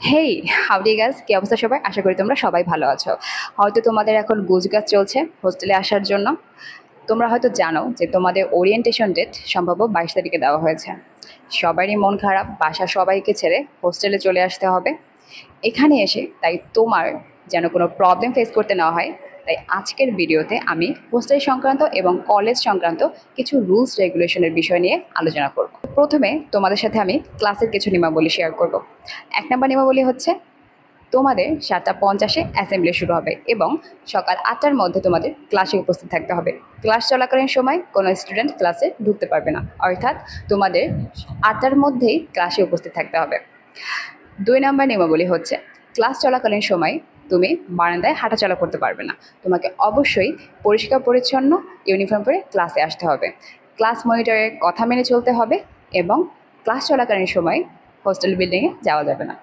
হেই, Howdy guys, কি অবস্থা সবাই? আশা করি তোমরা সবাই ভালো আছো। হয়তো তোমাদের এখন গোছগাছ চলছে হোস্টেলে আসার জন্য। তোমরা হয়তো জানো যে তোমাদের ওরিয়েন্টেশন ডেট সম্ভবত 22 তারিখে দেওয়া হয়েছে। সবারই মন খারাপ, বাসা সবাইকে ছেড়ে হোস্টেলে চলে আসতে হবে এখানে এসে। তাই তোমার যেন কোনো প্রবলেম ফেস করতে না হয়, তাই আজকের ভিডিওতে আমি হোস্টেল সংক্রান্ত এবং কলেজ সংক্রান্ত কিছু রুলস রেগুলেশনের বিষয় নিয়ে আলোচনা করব। প্রথমে তোমাদের সাথে আমি ক্লাসের কিছু নিয়মাবলী শেয়ার করব। 1 নম্বর নিয়মাবলী হচ্ছে, তোমাদের 7:50-এ অ্যাসেম্বলি শুরু হবে এবং সকাল 8টার মধ্যে তোমাদের ক্লাসে উপস্থিত থাকতে হবে। ক্লাস চলাকালীন সময় কোনো স্টুডেন্ট ক্লাসে ঢুকতে পারবে না, অর্থাৎ তোমাদের 8টার মধ্যেই ক্লাসে উপস্থিত থাকতে হবে। 2 নম্বর নিয়মাবলী হচ্ছে, ক্লাস চলাকালীন সময় তুমি বারান্দায় হাঁটাচলা করতে পারবে না। তোমাকে অবশ্যই পরিষ্কার পরিচ্ছন্ন ইউনিফর্ম পরে ক্লাসে আসতে হবে। ক্লাস মনিটরের কথা মেনে চলতে হবে এবং ক্লাস চলাকালীন সময় হোস্টেল বিল্ডিংয়ে যাওয়া যাবে না।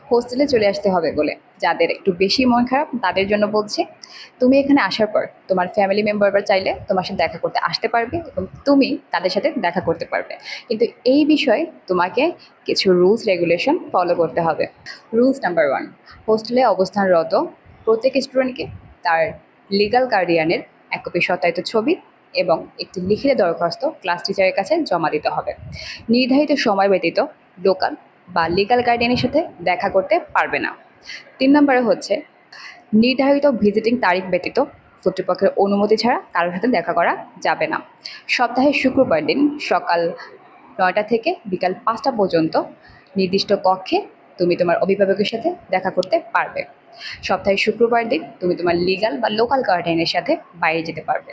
হোস্টেলে চলে আসতে হবে বলে যাদের একটু বেশি মন খারাপ তাদের জন্য বলছি, তুমি এখানে আসার পর তোমার ফ্যামিলি মেম্বাররা চাইলে তোমার সাথে দেখা করতে আসতে পারবে এবং তুমি তাদের সাথে দেখা করতে পারবে, কিন্তু এই বিষয়ে তোমাকে কিছু রুলস রেগুলেশন ফলো করতে হবে। রুলস নাম্বার 1, হোস্টেলে অবস্থানরত প্রত্যেক স্টুডেন্টকে তার লিগ্যাল গার্ডিয়ানের 1 কপি সত্যায়িত ছবি এবং একটি লিখিত দরখাস্ত ক্লাস টিচারের কাছে জমা দিতে হবে। নির্ধারিত সময় ব্যতীত লোকাল বা লিগ্যাল গার্ডিয়ানের সাথে দেখা করতে পারবে না। 3 নম্বরে হচ্ছে, নির্ধারিত ভিজিটিং তারিখ ব্যতীত কর্তৃপক্ষের অনুমতি ছাড়া কারোর সাথে দেখা করা যাবে না। সপ্তাহের শুক্রবার দিন সকাল 9টা থেকে বিকাল 5টা পর্যন্ত নির্দিষ্ট কক্ষে তুমি তোমার অভিভাবকের সাথে দেখা করতে পারবে। সপ্তাহের শুক্রবার দিন তুমি তোমার লিগ্যাল বা লোকাল গার্ডিয়ানের সাথে বাইরে যেতে পারবে।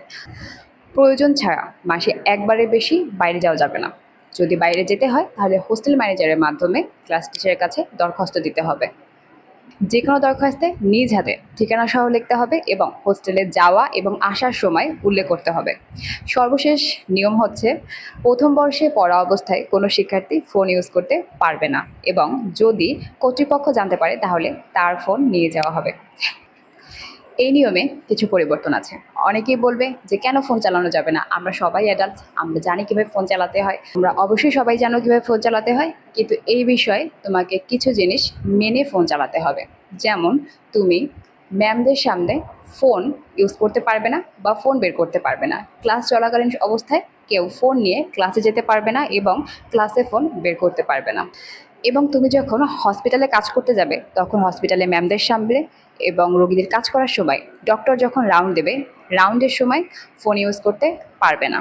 প্রয়োজন ছাড়া মাসে একবারের বেশি বাইরে যাওয়া যাবে না। যদি বাইরে যেতে হয় তাহলে হোস্টেল ম্যানেজারের মাধ্যমে ক্লাস টিচারের কাছে দরখাস্ত দিতে হবে। যে কোনো দরখাস্তে নিজ হাতে ঠিকানা সহ লিখতে হবে এবং হোস্টেলে যাওয়া এবং আসার সময় উল্লেখ করতে হবে। সর্বশেষ নিয়ম হচ্ছে, প্রথম বর্ষে পড়া অবস্থায় কোনো শিক্ষার্থী ফোন ইউজ করতে পারবে না এবং যদি কর্তৃপক্ষ জানতে পারে তাহলে তার ফোন নিয়ে যাওয়া হবে। এই নিয়মে কিছু পরিবর্তন আছে। অনেকেই বলবে যে কেন ফোন চালানো যাবে না? আমরা সবাই অ্যাডাল্ট, আমরা জানি কীভাবে ফোন চালাতে হয়। আমরা অবশ্যই সবাই জানো কীভাবে ফোন চালাতে হয়, কিন্তু এই বিষয়ে তোমাকে কিছু জিনিস মেনে ফোন চালাতে হবে। যেমন, তুমি ম্যামদের সামনে ফোন ইউজ করতে পারবে না বা ফোন বের করতে পারবে না। ক্লাস চলাকালীন অবস্থায় কেউ ফোন নিয়ে ক্লাসে যেতে পারবে না এবং ক্লাসে ফোন বের করতে পারবে না। এবং তুমি যখন হসপিটালে কাজ করতে যাবে তখন হসপিটালে ম্যামদের সামনে এবং রোগীদের কাজ করার সময় ডক্টর যখন রাউন্ড দেবে, রাউন্ডের সময় ফোন ইউজ করতে পারবে না।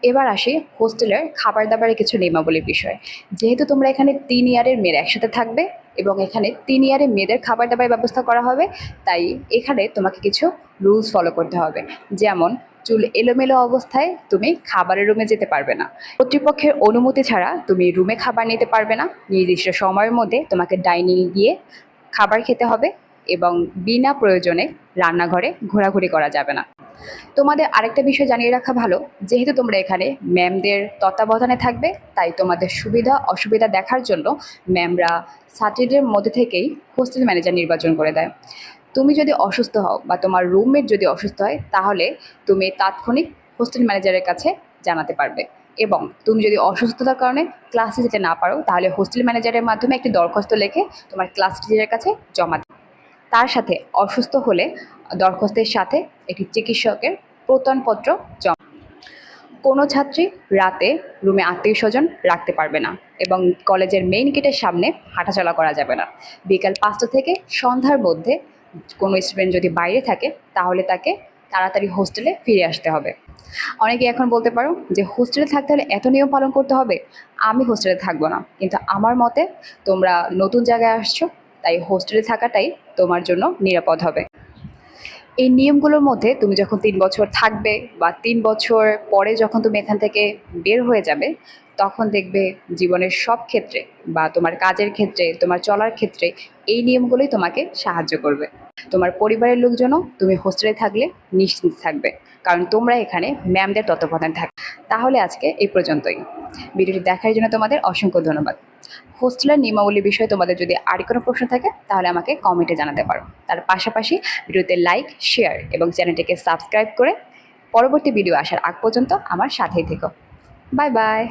এবার আসি হোস্টেলের খাবার দাবারের কিছু নিয়মাবলীর বিষয়। যেহেতু তোমরা এখানে 3 ইয়ারের মেয়েরা একসাথে থাকবে এবং এখানে 3 ইয়ারের মেয়েদের খাবার দাবারের ব্যবস্থা করা হবে, তাই এখানে তোমাকে কিছু রুলস ফলো করতে হবে। যেমন, চুল এলোমেলো অবস্থায় তুমি খাবারের রুমে যেতে পারবে না। কর্তৃপক্ষের অনুমতি ছাড়া তুমি রুমে খাবার নিতে পারবে না। নির্দিষ্ট সময়ের মধ্যে তোমাকে ডাইনিং গিয়ে খাবার খেতে হবে এবং বিনা প্রয়োজনে রান্নাঘরে ঘোরাঘুরি করা যাবে না। তোমাদের আরেকটা বিষয় জানিয়ে রাখা ভালো, যেহেতু তোমরা এখানে ম্যামদের তত্ত্বাবধানে থাকবে, তাই তোমাদের সুবিধা অসুবিধা দেখার জন্য ম্যামরা ছাত্রীদের মধ্যে থেকেই হোস্টেল ম্যানেজার নির্বাচন করে দেয়। তুমি যদি অসুস্থ হও বা তোমার রুমমেট যদি অসুস্থ হয় তাহলে তুমি তাৎক্ষণিক হোস্টেল ম্যানেজারের কাছে জানাতে পারবে এবং তুমি যদি অসুস্থতার কারণে ক্লাসে যেতে না পারো তাহলে হোস্টেল ম্যানেজারের মাধ্যমে একটি দরখাস্ত লিখে তোমার ক্লাস টিচারের কাছে জমা দিবে। তার সাথে অসুস্থ হলে দরখাস্তের সাথে একটি চিকিৎসকের প্রত্যয়নপত্র জমা। কোনো ছাত্রী রাতে রুমে আত্মীয়স্বজন রাখতে পারবে না এবং কলেজের মেইন গেটের সামনে হাঁটাচলা করা যাবে না। বিকাল 5টা থেকে সন্ধ্যার মধ্যে কোনো স্টুডেন্ট যদি বাইরে থাকে তাহলে তাকে তাড়াতাড়ি হোস্টেলে ফিরে আসতে হবে। অনেকে এখন বলতে পারো যে হোস্টেলে থাকতে হলে এত নিয়ম পালন করতে হবে। আমি হোস্টেলে থাকবো না, কিন্তু আমার মতে তোমরা নতুন জায়গায় আসছো, তাই হোস্টেলে থাকাটাই তোমার জন্য নিরাপদ হবে। এই নিয়মগুলোর মধ্যে তুমি যখন 3 বছর থাকবে বা 3 বছর পরে যখন তুমি এখান থেকে বের হয়ে যাবে, তখন দেখবে জীবনের সব ক্ষেত্রে বা তোমার কাজের ক্ষেত্রে, তোমার চলার ক্ষেত্রে এই নিয়মগুলোই তোমাকে সাহায্য করবে। তোমার পরিবারের লোকজনও তুমি হোস্টেলে থাকলে নিশ্চিন্ত থাকবে, কারণ তোমরা এখানে ম্যামদের তত্ত্বাবধানে থাকবে। তাহলে আজকে এই পর্যন্তই। ভিডিওটি দেখার জন্য তোমাদের অসংখ্য ধন্যবাদ। হোস্টেলের নিয়মাবলী বিষয়ে তোমাদের যদি আর কোনো প্রশ্ন থাকে তাহলে আমাকে কমেন্টে জানাতে পারো। তার পাশাপাশি ভিডিওতে লাইক, শেয়ার এবং চ্যানেলটিকে সাবস্ক্রাইব করে পরবর্তী ভিডিও আসার আগ পর্যন্ত আমার সাথেই থেকো। Bye bye.